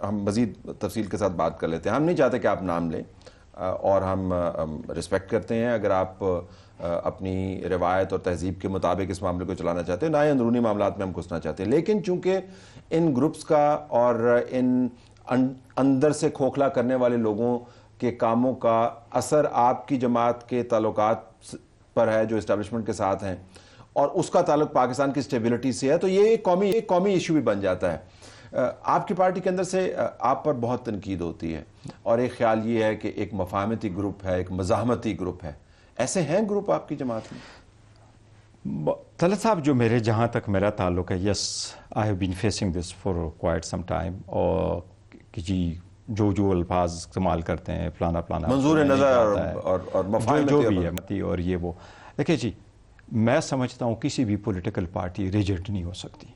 ہم مزید تفصیل کے ساتھ بات کر لیتے ہیں. ہم نہیں چاہتے کہ آپ نام لیں اور ہم رسپیکٹ کرتے ہیں اگر آپ اپنی روایت اور تہذیب کے مطابق اس معاملے کو چلانا چاہتے ہیں, نہ ہی اندرونی معاملات میں ہم گھسنا چاہتے ہیں. لیکن چونکہ ان گروپس کا اور ان اندر سے کھوکھلا کرنے والے لوگوں کے کاموں کا اثر آپ کی جماعت کے تعلقات پر ہے جو اسٹیبلشمنٹ کے ساتھ ہیں, اور اس کا تعلق پاکستان کی اسٹیبلٹی سے ہے, تو یہ ایک قومی ایشو بھی بن جاتا ہے. آپ کی پارٹی کے اندر سے آپ پر بہت تنقید ہوتی ہے, اور ایک خیال یہ ہے کہ ایک مفاہمتی گروپ ہے, ایک مزاحمتی گروپ ہے. ایسے ہیں گروپ آپ کی جماعت میں؟ طلعت صاحب, جو جہاں تک میرا تعلق ہے, yes I have been facing this for quite some time, اور کہ جی جو الفاظ استعمال کرتے ہیں فلانا منظور نظر اور مفاہمتی جو بھی ہے اور یہ وہ. دیکھیں جی, میں سمجھتا ہوں کسی بھی پولیٹیکل پارٹی ریجڈ نہیں ہو سکتی.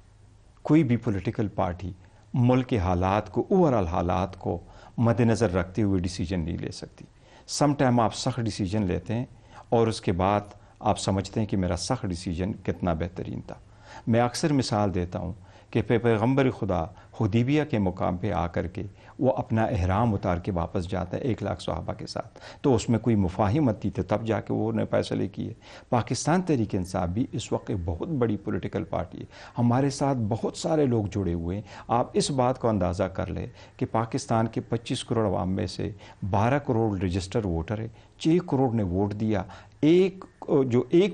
کوئی بھی پولیٹیکل پارٹی ملک کے حالات کو, اوورآل حالات کو مد نظر رکھتے ہوئے ڈیسیجن نہیں لے سکتی. سم ٹائم آپ سخت ڈیسیجن لیتے ہیں اور اس کے بعد آپ سمجھتے ہیں کہ میرا سخت ڈیسیجن کتنا بہترین تھا. میں اکثر مثال دیتا ہوں کہ پیغمبر خدا حدیبیہ کے مقام پہ آ کر کے وہ اپنا احرام اتار کے واپس جاتا ہے 1,00,000 صحابہ کے ساتھ, تو اس میں کوئی مفاہمت تھی تب جا کے وہ نے فیصلے کیے. پاکستان تحریک انصاف بھی اس وقت ایک بہت بڑی پولیٹیکل پارٹی ہے, ہمارے ساتھ بہت سارے لوگ جڑے ہوئے ہیں. آپ اس بات کو اندازہ کر لیں کہ پاکستان کے 25 کروڑ عوام میں سے 12 کروڑ رجسٹر ووٹر ہے, 6 کروڑ نے ووٹ دیا. ایک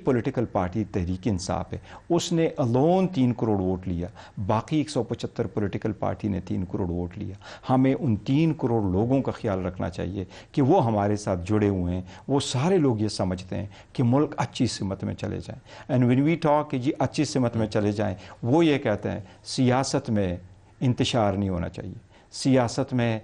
پولیٹیکل پارٹی تحریک انصاف ہے, اس نے الون 3 کروڑ ووٹ لیا, باقی 175 پولیٹیکل پارٹی نے 3 کروڑ ووٹ لیا. ہمیں ان 3 کروڑ لوگوں کا خیال رکھنا چاہیے کہ وہ ہمارے ساتھ جڑے ہوئے ہیں. وہ سارے لوگ یہ سمجھتے ہیں کہ ملک اچھی سمت میں چلے جائیں. اینڈ وین وی ٹاک کہ جی اچھی سمت میں چلے جائیں, وہ یہ کہتے ہیں سیاست میں انتشار نہیں ہونا چاہیے, سیاست میں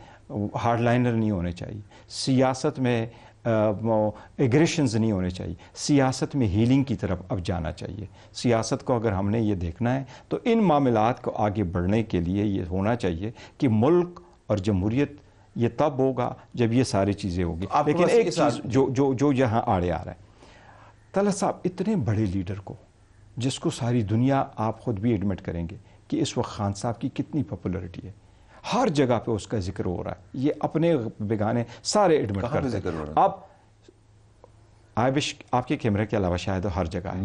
ہارڈ لائنر نہیں ہونے چاہیے, سیاست میں ایگریشنز نہیں ہونے چاہیے, سیاست میں ہیلنگ کی طرف اب جانا چاہیے. سیاست کو اگر ہم نے یہ دیکھنا ہے تو ان معاملات کو آگے بڑھنے کے لیے یہ ہونا چاہیے کہ ملک اور جمہوریت یہ تب ہوگا جب یہ ساری چیزیں ہوگی. لیکن ایک چیز جو یہاں آڑے آ رہا ہے, طلعت صاحب اتنے بڑے لیڈر کو, جس کو ساری دنیا, آپ خود بھی ایڈمٹ کریں گے کہ اس وقت خان صاحب کی کتنی پاپولرٹی ہے, ہر جگہ پہ اس کا ذکر ہو رہا ہے, یہ اپنے بیگانے سارے ایڈمٹ کرتے ہیں. اب آپ کے کیمرے کے علاوہ شاید ہر جگہ ہے.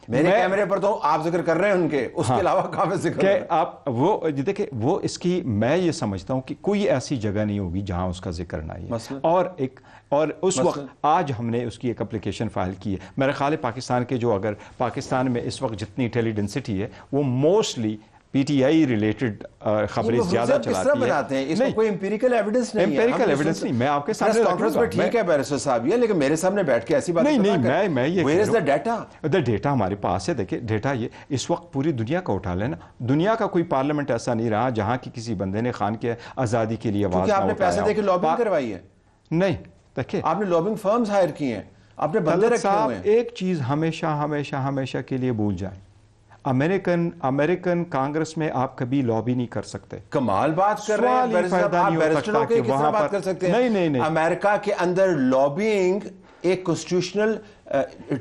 میرے کیمرے پر تو آپ ذکر کر رہے ہیں ان کے, اس کے علاوہ کہاں پہ ذکر ہے؟ آپ وہ دیکھیں, وہ اس کی میں یہ سمجھتا ہوں کہ کوئی ایسی جگہ نہیں ہوگی جہاں اس کا ذکر نہ ہے. اور اس وقت آج ہم نے اس کی ایک اپلیکیشن فائل کی ہے. میرا خیال ہے پاکستان کے اگر پاکستان میں اس وقت جتنی انٹیلی ڈینسٹی ہے وہ mostly P T I related خبریں زیادہ چلاتی ہیں. اس میں کوئی امپیریکل ایویڈنس نہیں ہے. امپیریکل ایویڈنس نہیں, میں آپ کے سامنے کانفرنس میں ٹھیک ہے بیرسٹر صاحب یہ, لیکن میرے سامنے بیٹھ کے ایسی بات نہیں, میں یہ where is the data? Data ہمارے پاس ہے. دیکھیں ڈیٹا یہ اس وقت پوری دنیا کا اٹھا لینا. دنیا کا کوئی پارلیمنٹ ایسا نہیں رہا جہاں کی کسی بندے نے خان کے آزادی کے لیے آواز نہ اٹھایا. آپ نے پیسے دے کے لابنگ کروائی ہے؟ نہیں, دیکھیں آپ نے لابنگ فرمز ہائر کی ہیں, آپ نے بندے رکھے ہوئے ہیں. ایک چیز ہمیشہ کے لیے بھول جائیں, امریکن کانگریس میں آپ کبھی لابی نہیں کر سکتے. کمال بات کر رہے ہیں آپ بیرسٹروں کے, کس طرح بات کر سکتے ہیں؟ نہیں. امریکہ کے اندر لابینگ ایک کانسٹیٹیوشنل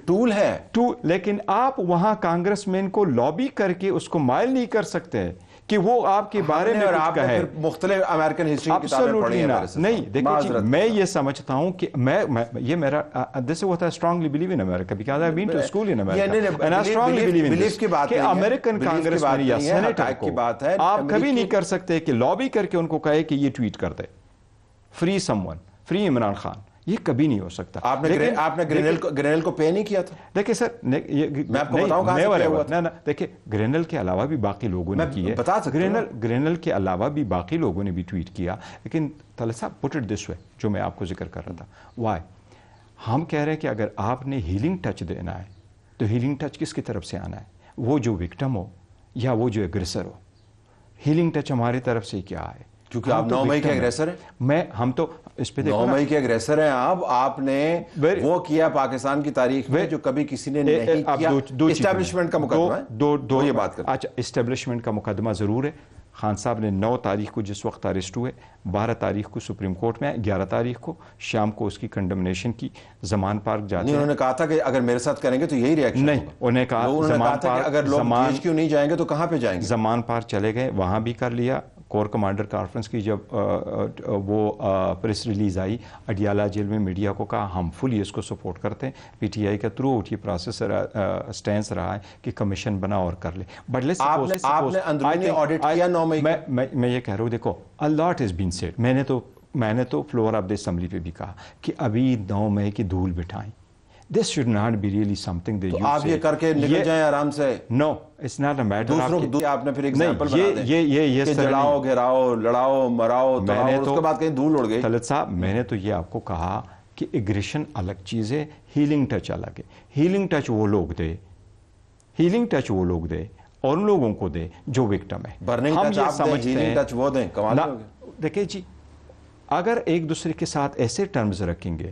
ٹول ہے. لیکن آپ وہاں کانگریس مین کو لابی کر کے اس کو مائل نہیں کر سکتے کہ وہ آپ کے بارے میں کچھ کہے. مختلف امریکن ہسٹری کی کتابیں پڑھی ہیں. نہیں دیکھیں, میں یہ سمجھتا ہوں کہ یہ میرا this is what I strongly believe in America because I've been to school in America and I strongly believe in this کہ امریکن کانگریس میں یا سینیٹر کو آپ کبھی نہیں کر سکتے کہ لابی کر کے ان کو کہے کہ یہ ٹویٹ کر دے فری فری عمران خان. یہ کبھی نہیں ہو سکتا. آپ نے گرینل کو پے نہیں کیا تھا؟ دیکھیں سر, میں آپ کو بتاؤں کہاں سے پے ہوا تھا. دیکھیں گرینل کے علاوہ بھی باقی لوگوں نے کی ہے, گرینل کے علاوہ بھی باقی لوگوں نے بھی ٹویٹ کیا. لیکن طلعت صاحب پٹ اٹ دس وے, جو میں آپ کو ذکر کر رہا تھا, وائی ہم کہہ رہے ہیں کہ اگر آپ نے ہیلنگ ٹچ دینا ہے تو ہیلنگ ٹچ کس کی طرف سے آنا ہے, وہ جو وکٹم ہو یا وہ جو ایگریسر ہو. ہیلنگ ٹچ ہماری طرف سے کیا ہے, کیونکہ آپ 9 مئی کے ایگریسر ہیں. ہم تو اس پہ 9 مئی کے ایگریسر ہیں آپ نے وہ کیا پاکستان کی تاریخ میں جو کبھی کسی نے نہیں کیا. اسٹیبلشمنٹ کا مقدمہ ہے. دو یہ بات کریں. اچھا, اسٹیبلشمنٹ کا مقدمہ ضرور ہے. خان صاحب نے 9 تاریخ کو جس وقت اریسٹ ہوئے, 12 تاریخ کو سپریم کورٹ میں آئے, 11 تاریخ کو شام کو اس کی کنڈمنیشن کی. زمان پارک جاتے ہیں. انہوں نے کہا تھا کہ اگر میرے ساتھ کریں گے تو یہی ریاکشن. نہیں, انہوں نے کہا زمان پارک, اگر لوگ کیوں نہیں جائیں گے تو کہاں پہ جائیں گے. زمان پارک چلے گئے, وہاں بھی کر لیا, کور کمانڈر کانفرنس کی جب وہ پریس ریلیز آئی، اڈیالہ جیل میں میڈیا کو کہا ہم فلی اس کو سپورٹ کرتے ہیں. پی ٹی آئی کا تھرو آؤٹ یہ پروسیس سٹینس رہا ہے کہ کمیشن بنا اور کر لے. بٹ لیٹس سپوز آپ نے اندرونی آڈٹ کیا 9 مئی میں یہ کہہ رہا ہوں، دیکھو a lot has been said. میں نے تو فلور آف دی اسمبلی پہ بھی کہا کہ ابھی 9 مئی کی دھول بٹھائیں. This should not be really something that you say. آپ یہ کر کے نکل جائیں آرام سے. No, it's not a matter. دوسروں آپ نے پھر ایگزامپل بنا دیں یہ جلاؤ گھراؤ لڑاؤ مراؤ اس کے بعد کہیں دھول اڑ گئی. طلعت صاحب میں نے تو یہ آپ کو کہا کہ ایگریشن الگ چیز ہے، ہیلنگ ٹچ الگ ہے. ہیلنگ ٹچ وہ لوگ دے اور ان لوگوں کو دے جو وکٹم ہے. برننگ ٹچ آپ دیں، ہیلنگ ٹچ وہ دیں. کمال ہو گیا. دیکھیں جی، اگر ایک دوسرے کے ساتھ ایسے ٹرمز رکھیں گے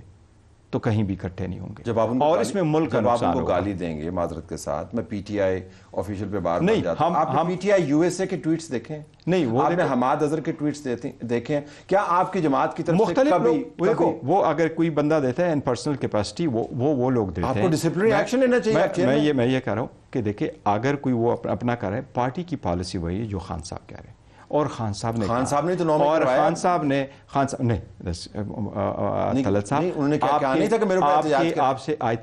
تو کہیں بھی اکٹھے نہیں ہوں گے. جب آپ اور اس میں ملک کا نقصان ہوگا. جب آپ ان کو گالی دیں گے معذرت کے ساتھ، میں پی ٹی آئی آفیشیل پہ بار نہیں، جاتا ہوں. آپ P T I U S A کے ٹویٹس دیکھیں؟ نہیں، وہ آپ نے حماد اظہر کے ٹویٹس دیکھیں؟ کیا آپ کی جماعت کی طرف سے مختلف کبھی دیکھو وہ اگر کوئی بندہ دیتا ہے ان پرسنل کیپیسٹی وہ لوگ دیتے ہیں. آپ کو ڈسپلنری ایکشن لینا چاہیے. میں یہ کہہ رہا ہوں کہ دیکھیں اگر کوئی وہ اپنا کر رہا ہے، پارٹی کی پالیسی وہی ہے جو خان صاحب کہہ رہے ہیں. اور خان صاحب نے تو 9 مئی اور کروایا. خان صاحب نے طلعت صاحب انہوں نے کہا نہیں تھا کہ میرے اوپر احتجاج کریں. آپ سے I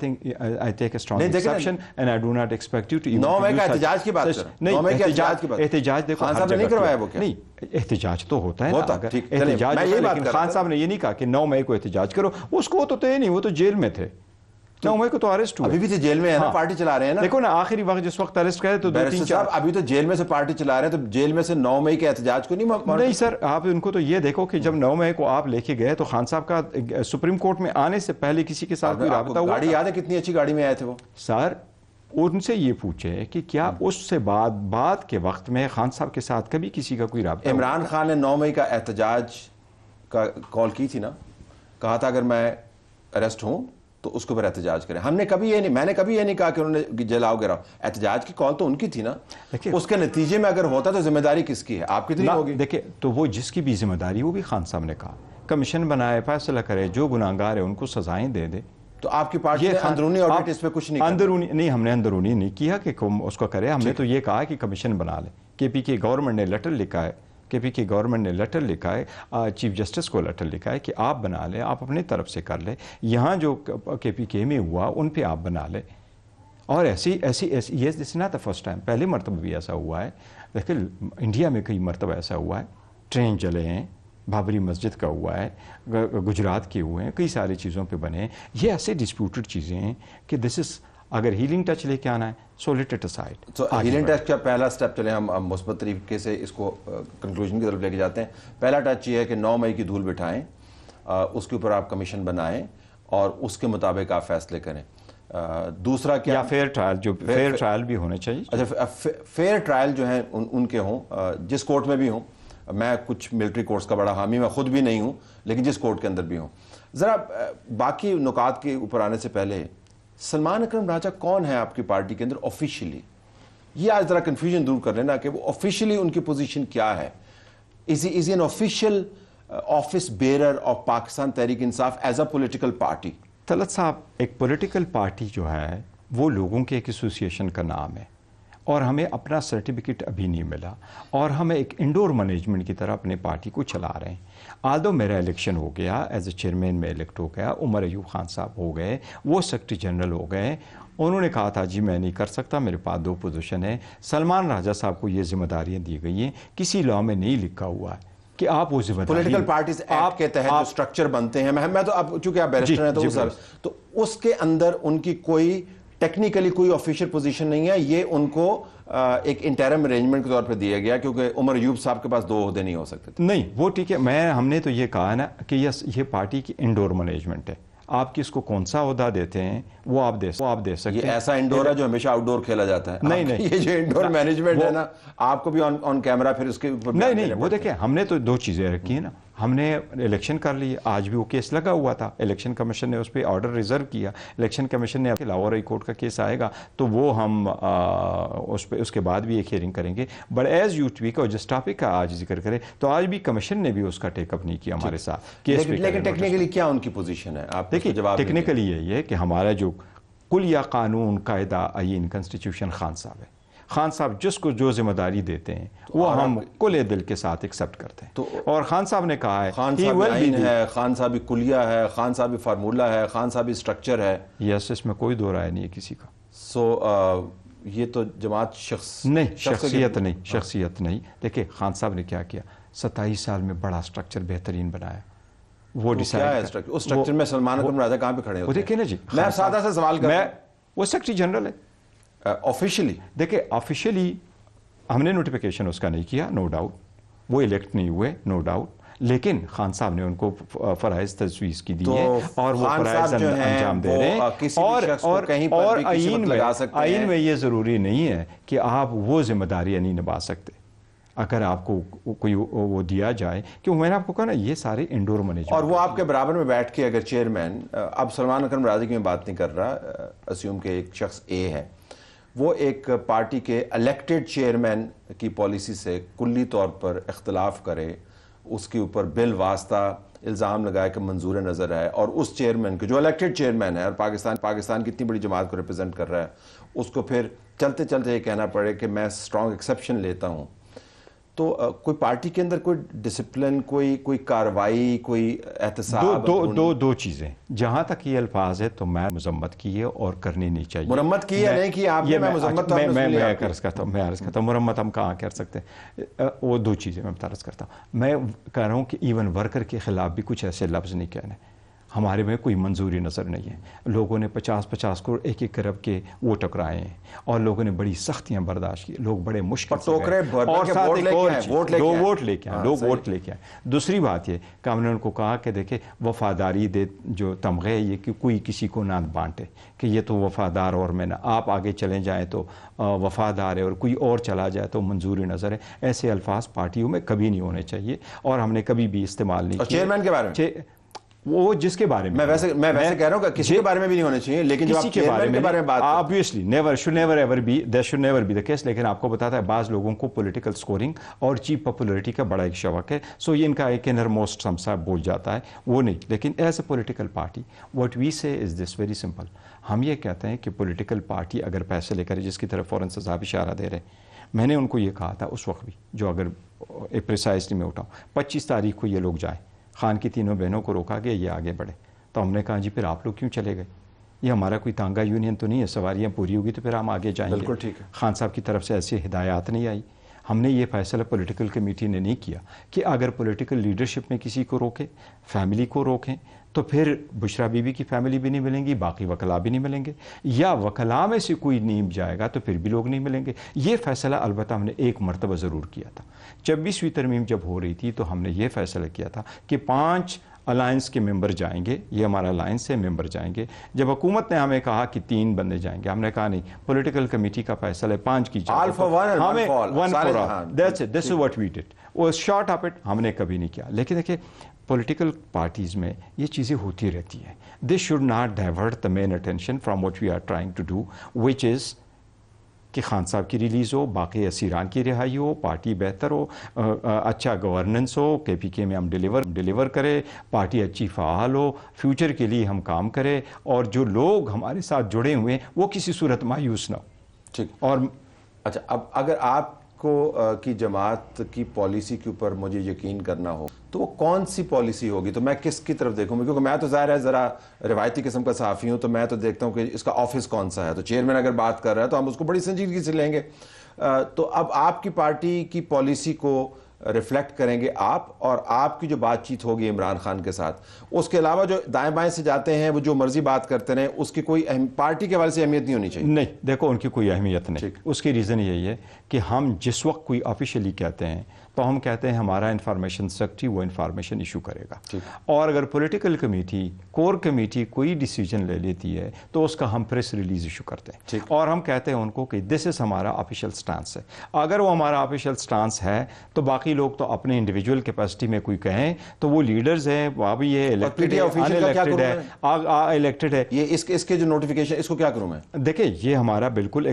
take a strong exception and I do not expect you to even 9 مئی کا احتجاج کی بات کر رہا ہوں. 9 مئی کے احتجاج کی بات. احتجاج دیکھو خان صاحب نے نہیں کروایا وہ کیا؟ نہیں، احتجاج تو ہوتا ہے نا. احتجاج لیکن خان صاحب نے یہ نہیں کہا کہ 9 مئی کو احتجاج کرو. اس کو تو تھے نہیں، وہ تو جیل میں تھے. 9 مئی کو تو اریسٹ ہوئے. ابھی بھی تو جیل میں ہے نا، پارٹی چلا رہے ہیں نا. دیکھو نا آخری وقت جس وقت اریسٹ کرے تو 2-3-4 ابھی تو جیل میں سے پارٹی چلا رہے ہیں، تو جیل میں سے 9 مئی کے احتجاج کو نہیں سر. آپ ان کو تو یہ دیکھو کہ جب 9 مئی کو آپ لے کے گئے تو خان صاحب کا سپریم کورٹ میں آنے سے پہلے کسی کے ساتھ کوئی رابطہ ہوا؟ گاڑی یاد ہے کتنی اچھی گاڑی میں آئے تھے وہ؟ سر ان سے یہ پوچھے کہ کیا اس سے بعد کے وقت میں خان صاحب کے ساتھ کبھی کسی کا کوئی رابطہ؟ عمران خان نے 9 مئی کا احتجاج کا کال کی تھی نا، کہا تھا اگر میں اریسٹ ہوں تو اس کے اوپر احتجاج کریں. میں نے کبھی یہ نہیں کہا کہ انہوں نے جلاؤ گراؤ. احتجاج کی کال تو ان کی تھی نا. اس کے نتیجے میں اگر ہوتا تو ذمہ داری کس کی ہے؟ آپ کی تو نہیں ہوگی. دیکھیں تو وہ جس کی بھی ذمہ داری وہ بھی خان صاحب نے کہا کمیشن بنائے، فیصلہ کرے، جو گناہگار ہے ان کو سزائیں دے دے. تو آپ کی پارٹی نے اندرونی آڈٹ اس پہ کچھ نہیں نہیں، ہم نے اندرونی نہیں کیا کہ اس کو کرے. ہم نے تو یہ کہا کہ کمیشن بنا لے. کے پی کے گورنمنٹ نے لیٹر لکھا ہے، چیف جسٹس کو لیٹر لکھا ہے کہ آپ بنا لیں، آپ اپنی طرف سے کر لیں. یہاں جو کے پی کے میں ہوا ان پہ آپ بنا لیں. اور ایسی یہ this not the first time. پہلے مرتبہ بھی ایسا ہوا ہے. دیکھیں انڈیا میں کئی مرتبہ ایسا ہوا ہے. ٹرین جلے ہیں، بابری مسجد کا ہوا ہے، گجرات کے ہوئے ہیں، کئی ساری چیزوں پہ بنے ہیں. یہ ایسے ڈسپیوٹڈ چیزیں ہیں کہ دس از اگر ہیلنگ ٹچ لے کے آنا ہے سو لیٹ اٹ اسائڈ. تو ہیلنگ ٹچ کا پہلا سٹیپ چلیں ہم مثبت طریقے سے اس کو کنکلوژن کی طرف لے کے جاتے ہیں. پہلا ٹچ یہ ہے کہ 9 مئی کی دھول بٹھائیں، اس کے اوپر آپ کمیشن بنائیں اور اس کے مطابق آپ فیصلے کریں. دوسرا کیا؟ یا فیئر ٹرائل، جو فیئر ٹرائل بھی ہونے چاہیے. اچھا، فیئر ٹرائل جو ہیں ان کے ہوں، جس کورٹ میں بھی ہوں. میں کچھ ملٹری کورٹس کا بڑا حامی میں خود بھی نہیں ہوں، لیکن جس کورٹ کے اندر بھی ہوں. ذرا باقی نکات کے اوپر آنے سے پہلے سلمان اکرم راجہ کون ہے آپ کی پارٹی کے اندر آفیشیلی؟ یہ آج ذرا کنفیوژن دور کر لینا کہ وہ آفیشیلی ان کی پوزیشن کیا ہے. Is he an official office bearer of Pakistan Tehreek Insaf as a political party? Talat Sahib, ایک پولیٹیکل پارٹی جو ہے وہ لوگوں کے ایک ایسوسیشن کا نام ہے اور ہمیں اپنا سرٹیفکیٹ ابھی نہیں ملا اور ہم ایک انڈور مینجمنٹ کی طرح اپنے پارٹی کو چلا رہے ہیں. آلدو میرا الیکشن ہو گیا، ایز اے چیئرمین میں الیکٹ ہو گیا، عمر ایوب خان صاحب ہو گئے، وہ سیکرٹری جنرل ہو گئے. انہوں نے کہا تھا جی میں نہیں کر سکتا، میرے پاس 2 پوزیشن ہے. سلمان راجہ صاحب کو یہ ذمہ داریاں دی گئی ہیں. کسی لاء میں نہیں لکھا ہوا ہے کہ آپ وہ ذمہ داری پولیٹیکل پارٹیز ایکٹ کے تحت جو سٹرکچر بنتے ہیں. میں تو اب چونکہ آپ بیرسٹر ہیں تو اس کے اندر ان کی کوئی ٹیکنیکلی کوئی آفیشیل پوزیشن نہیں ہے. یہ ان کو ایک انٹرم ارینجمنٹ کے طور پہ دیا گیا کیونکہ عمر ایوب صاحب کے پاس 2 عہدے نہیں ہو سکتے تھے. نہیں وہ ٹھیک ہے. ہم نے تو یہ کہا نا کہ یہ پارٹی کی انڈور مینجمنٹ ہے. آپ کس کو کون سا عہدہ دیتے ہیں وہ آپ دے سکتے ہیں. یہ ایسا انڈور ہے جو ہمیشہ آؤٹ ڈور کھیلا جاتا ہے. نہیں یہ جو انڈور مینجمنٹ ہے نا، آپ کو بھی آن کیمرہ پھر اس کے اوپر نہیں وہ دیکھیں ہم نے تو 2 چیزیں رکھی ہیں نا. ہم نے الیکشن کر لی، آج بھی وہ کیس لگا ہوا تھا، الیکشن کمیشن نے اس پہ آرڈر ریزرو کیا. الیکشن کمیشن نے لاہور ہائی کورٹ کا کیس آئے گا تو وہ ہم اس کے بعد بھی ایک ہیئرنگ کریں گے. بٹ ایز یو ٹویک اور جس ٹاپک کا آج ذکر کرے تو آج بھی کمیشن نے بھی اس کا ٹیک اپ نہیں کیا ہمارے ساتھ. لیکن ٹیکنیکلی کیا ان کی پوزیشن ہے؟ آپ دیکھیے ٹیکنیکلی یہی ہے کہ ہمارا جو کل یا قانون قاعدہ آئین کنسٹیٹیوشن خان صاحب ہے. خان صاحب جس کو جو ذمہ داری دیتے ہیں وہ ہم کھلے دل کے ساتھ ایکسیپٹ کرتے ہیں. اور خان صاحب نے کہا ہے خان صاحب آئین ہے, خان صاحب کلیہ ہے, خان صاحب فارمولہ ہے, خان صاحب اسٹرکچر ہے. یس, اس میں کوئی دو رائے نہیں ہے کسی کا. یہ تو جماعت شخصیت نہیں. دیکھیں خان صاحب نے کیا کیا, 27 سال میں بڑا اسٹرکچر بہترین بنایا. وہ ڈیسائیڈ اس اسٹرکچر میں سلمان اکرم راجہ کہاں پہ کھڑے ہوتے ہیں؟ دیکھیں نا جی, میں سادہ سا سوال کر رہا ہوں. وہ سیکرٹری جنرل ہے آفیشلی. دیکھیں آفیشلی ہم نے نوٹیفیکیشن اس کا نہیں کیا, نو ڈاؤٹ. وہ الیکٹ نہیں ہوئے, نو ڈاؤٹ. لیکن خان صاحب نے ان کو فرائض تجویز کی دی ہے اور وہ فرائض انجام دے رہے ہیں. اور آئین میں یہ ضروری نہیں ہے کہ آپ وہ ذمہ داریاں نہیں نبھا سکتے اگر آپ کو کوئی وہ دیا جائے. کیوں میں نے آپ کو کہا نا یہ سارے انڈور مینجمنٹ. اور وہ آپ کے برابر میں بیٹھ کے اگر چیئرمین, اب سلمان اکرم راضی کی میں بات نہیں کر رہا, اسیوم کہ ایک شخص اے ہے, وہ ایک پارٹی کے الیکٹڈ چیئرمین کی پالیسی سے کلی طور پر اختلاف کرے, اس کے اوپر بل واسطہ الزام لگائے کہ منظور نظر ہے, اور اس چیئرمین کو جو الیکٹڈ چیئرمین ہے اور پاکستان کی اتنی بڑی جماعت کو ریپرزینٹ کر رہا ہے, اس کو پھر چلتے چلتے یہ کہنا پڑے کہ میں اسٹرانگ ایکسیپشن لیتا ہوں. تو کوئی پارٹی کے اندر کوئی ڈسپلن, کوئی کاروائی, کوئی احتساب؟ دو چیزیں. جہاں تک یہ الفاظ ہے تو میں مذمت کی ہے اور کرنی نہیں چاہیے. مرمت کی ہے نہیں کی آپ نے؟ میں مذمت میں عرض کرتا ہوں مرمت ہم کہاں کر سکتے ہیں. وہ دو چیزیں میں عرض کرتا ہوں. میں کہہ رہا ہوں کہ ایون ورکر کے خلاف بھی کچھ ایسے لفظ نہیں کہنے. ہمارے میں کوئی منظوری نظر نہیں ہے. لوگوں نے 50 کروڑ 1 ارب کے وہ ٹکرائے ہیں اور لوگوں نے بڑی سختیاں برداشت کی. لوگ بڑے مشکل سے ووٹ لے کے آئے. دوسری بات یہ کہ ہم نے ان کو کہا کہ دیکھیں وفاداری دے جو تمغے یہ کہ کوئی کسی کو نہ بانٹے کہ یہ تو وفادار اور میں نہ, آپ آگے چلے جائیں تو وفادار ہے اور کوئی اور چلا جائے تو منظوری نظر ہے. ایسے الفاظ پارٹیوں میں کبھی نہیں ہونے چاہیے اور ہم نے کبھی بھی استعمال نہیں کیا. چیئرمین کے بارے میں وہ جس کے بارے میں میں ویسے کہہ رہا ہوں کہ کسی کے بارے میں بھی نہیں ہونے چاہیے, لیکن جب آپ چیئرمین کے بارے میں بات obviously should never be the case. لیکن آپ کو بتاتا ہے بعض لوگوں کو پولیٹیکل سکورنگ اور چیپ پاپولرٹی کا بڑا ایک شوق ہے, سو یہ ان کا ایک انر موسٹ سمسا بول جاتا ہے, وہ نہیں. لیکن as a political party what we say is this very simple. ہم یہ کہتے ہیں کہ پولیٹیکل پارٹی اگر پیسے لے کر, جس کی طرف فوراً صاحب اشارہ دے رہے, میں نے ان کو یہ کہا تھا اس وقت بھی, جو اگر پریسائزلی میں اٹھاؤں 25 تاریخ کو یہ لوگ جائیں, خان کی تینوں بہنوں کو روکا گیا, یہ آگے بڑھے. تو ہم نے کہا جی پھر آپ لوگ کیوں چلے گئے, یہ ہمارا کوئی تانگا یونین تو نہیں ہے, سواریاں پوری ہوگی تو پھر ہم آگے جائیں گے. بالکل ٹھیک ہے. خان صاحب کی طرف سے ایسی ہدایات نہیں آئی. ہم نے یہ فیصلہ پولیٹیکل کمیٹی نے نہیں کیا کہ اگر پولیٹیکل لیڈرشپ میں کسی کو روکے, فیملی کو روکیں, تو پھر بشرا بی بی کی فیملی بھی نہیں ملیں گی, باقی وکلاء بھی نہیں ملیں گے, یا وکلاء میں سے کوئی نہیں جائے گا تو پھر بھی لوگ نہیں ملیں گے. یہ فیصلہ البتہ ہم نے ایک مرتبہ ضرور کیا تھا. 26ویں ترمیم جب ہو رہی تھی تو ہم نے یہ فیصلہ کیا تھا کہ 5 الائنس کے ممبر جائیں گے, یہ ہمارا الائنس ہے, ممبر جائیں گے. جب حکومت نے ہمیں کہا کہ 3 بندے جائیں گے, ہم نے کہا نہیں, پولیٹیکل کمیٹی کا فیصلہ ہے 5 کی جائے. This is what we did. وہ شارٹ اپ اٹ ہم نے کبھی نہیں کیا. لیکن دیکھیں پولیٹیکل پارٹیز میں یہ چیزیں ہوتی رہتی ہیں. This should not divert the main attention from what we are trying to do, which is کہ خان صاحب کی ریلیز ہو, باقی اسیران کی رہائی ہو, پارٹی بہتر ہو, اچھا گورننس ہو, کے پی کے میں ہم ڈیلیور کرے, پارٹی اچھی فعال ہو, فیوچر کے لیے ہم کام کرے, اور جو لوگ ہمارے ساتھ جڑے ہوئے ہیں وہ کسی صورت مایوس نہ ہو. ٹھیک. اور اچھا, اب اگر آپ کو کی جماعت کی پالیسی کے اوپر مجھے یقین کرنا ہو تو وہ کون سی پالیسی ہوگی, تو میں کس کی طرف دیکھوں گا؟ کیونکہ میں تو ظاہر ہے ذرا روایتی قسم کا صحافی ہوں, تو میں تو دیکھتا ہوں کہ اس کا آفس کون سا ہے. تو چیئرمین اگر بات کر رہا ہے تو ہم اس کو بڑی سنجیدگی سے لیں گے. تو اب آپ کی پارٹی کی پالیسی کو ریفلیکٹ کریں گے آپ, اور آپ کی جو بات چیت ہوگی عمران خان کے ساتھ, اس کے علاوہ جو دائیں بائیں سے جاتے ہیں وہ جو مرضی بات کرتے رہیں, اس کی کوئی پارٹی کے حوالے سے اہمیت نہیں ہونی چاہیے. نہیں, دیکھو ان کی کوئی اہمیت نہیں. اس کی ریزن یہی ہے کہ ہم جس وقت کوئی آفیشیلی کہتے ہیں تو ہم کہتے ہیں ہمارا انفارمیشن سیکرٹری وہ انفارمیشن ایشو کرے گا. اور اگر پولیٹیکل کمیٹی, کور کمیٹی کوئی ڈیسیجن لے لیتی ہے تو اس کا ہم پریس ریلیز ایشو کرتے ہیں, اور ہم کہتے ہیں ان کو کہ دس از ہمارا آفیشیل سٹانس ہے. اگر وہ ہمارا آفیشیل سٹانس ہے تو باقی لوگ تو اپنے انڈیویجول کیپیسٹی میں کوئی کہیں تو وہ لیڈرز ہیں, وہ بھی یہ الیکٹڈ ہے. یہ اس کے جو نوٹیفیکیشن, اس کو کیا کروں میں؟ دیکھیں یہ ہمارا بالکل